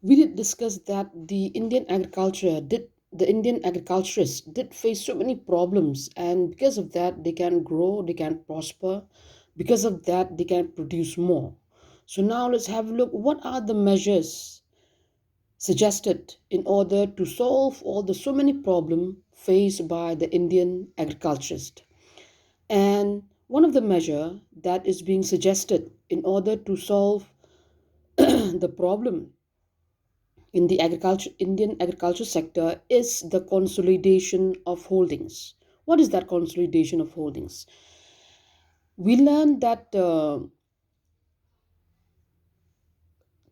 We did discuss that the Indian agriculturists did face so many problems, and because of that they can grow, they can prosper, because of that they can produce more. So now let's have a look, what are the measures suggested in order to solve all the so many problems faced by the Indian agriculturist. And one of the measure that is being suggested in order to solve the problem in the Indian agriculture sector is the consolidation of holdings. What is that consolidation of holdings? We learned that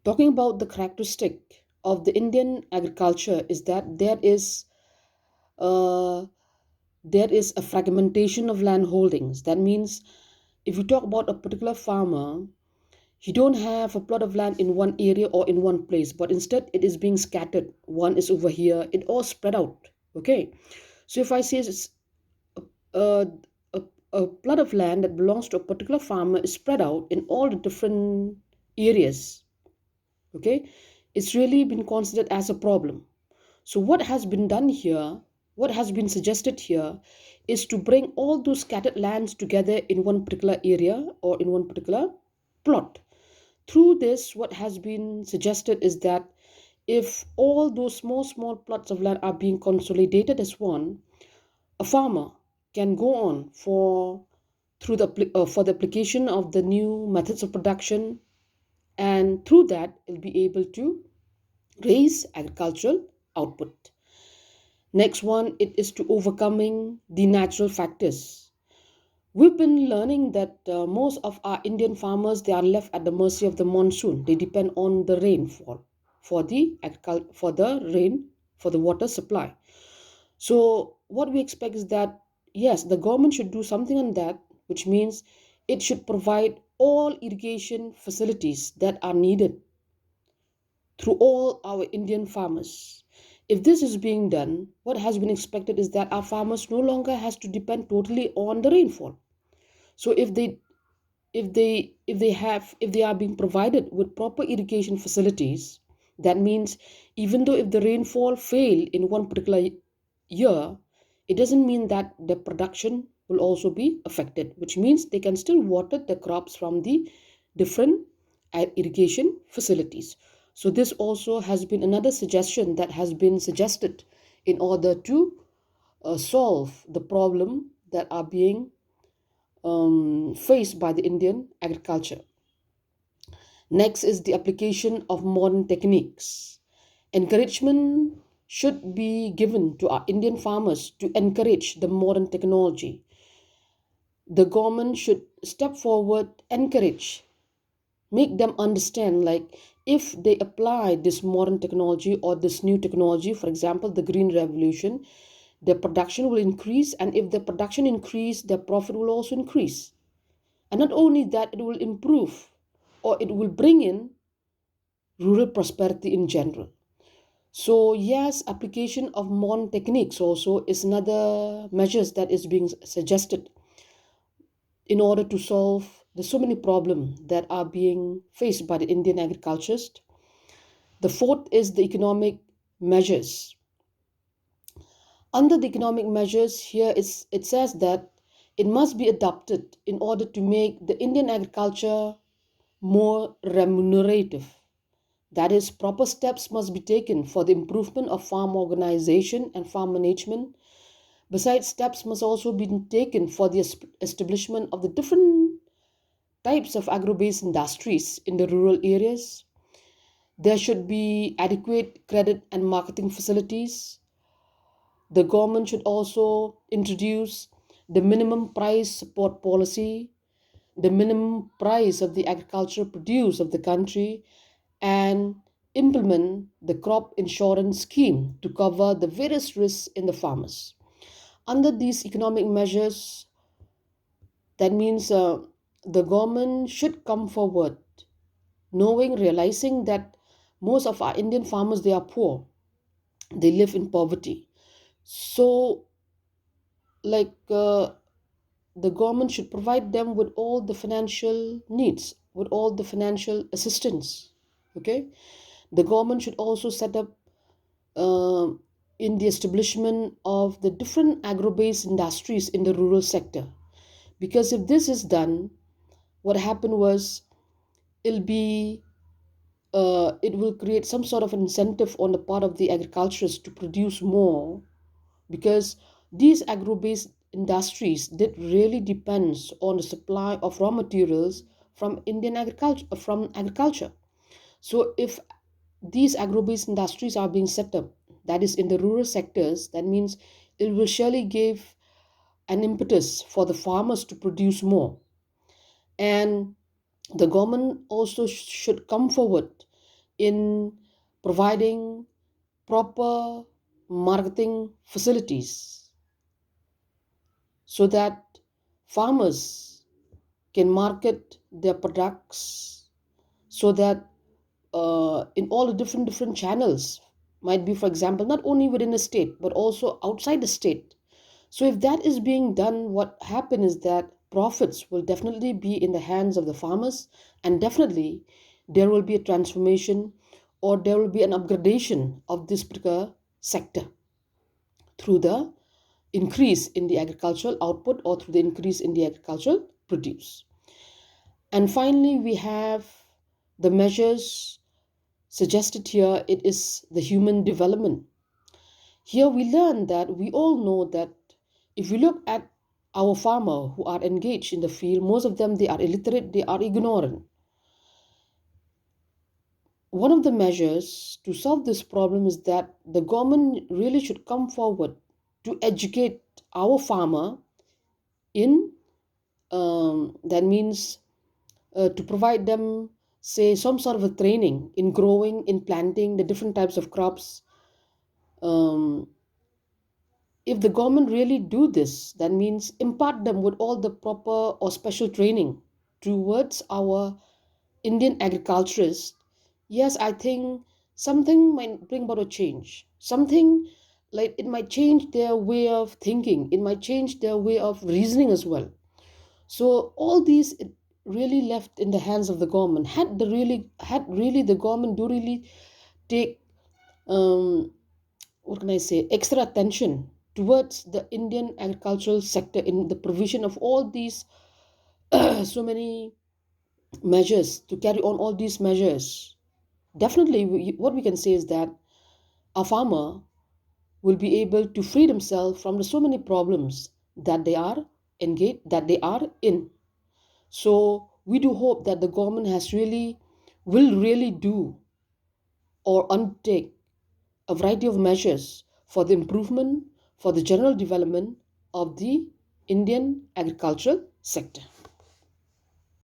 talking about the characteristic of the Indian agriculture is that uh, there is a fragmentation of land holdings. That means if you talk about a particular farmer, you don't have a plot of land in one area or in one place, but instead it is being scattered. One is over here, it all spread out. Okay, so if I say it's a, a, a plot of land that belongs to a particular farmer is spread out in all the different areas, okay, it's really been considered as a problem. So what has been done here, what has been suggested here, is to bring all those scattered lands together in one particular area or in one particular plot. Through this, what has been suggested is that if all those small plots of land are being consolidated as one, a farmer can go on for the application of the new methods of production, and through that, he'll be able to raise agricultural output. Next one, it is to overcoming the natural factors. We've been learning that most of our Indian farmers they are left at the mercy of the monsoon. They depend on the rainfall for the rain for the water supply. So what we expect is that yes, the government should do something on that, which means it should provide all irrigation facilities that are needed through all our Indian farmers. If this is being done, what has been expected is that our farmers no longer has to depend totally on the rainfall. So if they are being provided with proper irrigation facilities, that means even though if the rainfall fail in one particular year, it doesn't mean that the production will also be affected, which means they can still water the crops from the different irrigation facilities. So this also has been another suggestion that has been suggested in order to solve the problem that are being faced by the Indian agriculture. Next is the application of modern techniques. Encouragement should be given to our Indian farmers to encourage the modern technology. The government should step forward, encourage, make them understand like if they apply this modern technology or this new technology, for example, the green revolution, their production will increase, and if the production increase, their profit will also increase. And not only that, it will improve or it will bring in rural prosperity in general. So yes, application of modern techniques also is another measures that is being suggested in order to solve the so many problems that are being faced by the Indian agriculturist. The fourth is the economic measures. Under the economic measures, it says that it must be adopted in order to make the Indian agriculture more remunerative. That is, proper steps must be taken for the improvement of farm organization and farm management. Besides, steps must also be taken for the establishment of the different types of agro-based industries in the rural areas. There should be adequate credit and marketing facilities. The government should also introduce the minimum price support policy, the minimum price of the agricultural produce of the country, and implement the crop insurance scheme to cover the various risks in the farmers. Under these economic measures, that means the government should come forward, realizing that most of our Indian farmers they are poor, they live in poverty. So, like the government should provide them with all the financial needs, with all the financial assistance. Okay. The government should also set up uh, in the establishment of the different agro-based industries in the rural sector. Because if this is done, what happened was it'll be it will create some sort of incentive on the part of the agriculturists to produce more, because these agro-based industries that really depends on the supply of raw materials from Indian agriculture. So if these agro-based industries are being set up, that is in the rural sectors, that means it will surely give an impetus for the farmers to produce more. And the government also should come forward in providing proper marketing facilities so that farmers can market their products, so that in all the different channels, might be for example not only within the state but also outside the state. So if that is being done, what happen is that profits will definitely be in the hands of the farmers, and definitely there will be a transformation, or there will be an upgradation of this particular sector through the increase in the agricultural output or through the increase in the agricultural produce. And finally, we have the measures suggested here. It is the human development. Here we learn that we all know that if we look at our farmer who are engaged in the field, most of them they are illiterate, they are ignorant. One of the measures to solve this problem is that the government really should come forward to educate our farmer in that means to provide them, say, some sort of a training in growing, in planting the different types of crops. um, if the government really do this, that means impart them with all the proper or special training towards our Indian agriculturists, yes, I think something might bring about a change. Something like it might change their way of thinking, it might change their way of reasoning as well. So all these it really left in the hands of the government. Had really the government do really take what can I say, extra attention towards the Indian agricultural sector in the provision of all these so many measures, to carry on all these measures, definitely what we can say is that a farmer will be able to free themselves from the so many problems that they are engaged, that they are in. So we do hope that the government has really will really do or undertake a variety of measures for the improvement, for the general development of the Indian agricultural sector.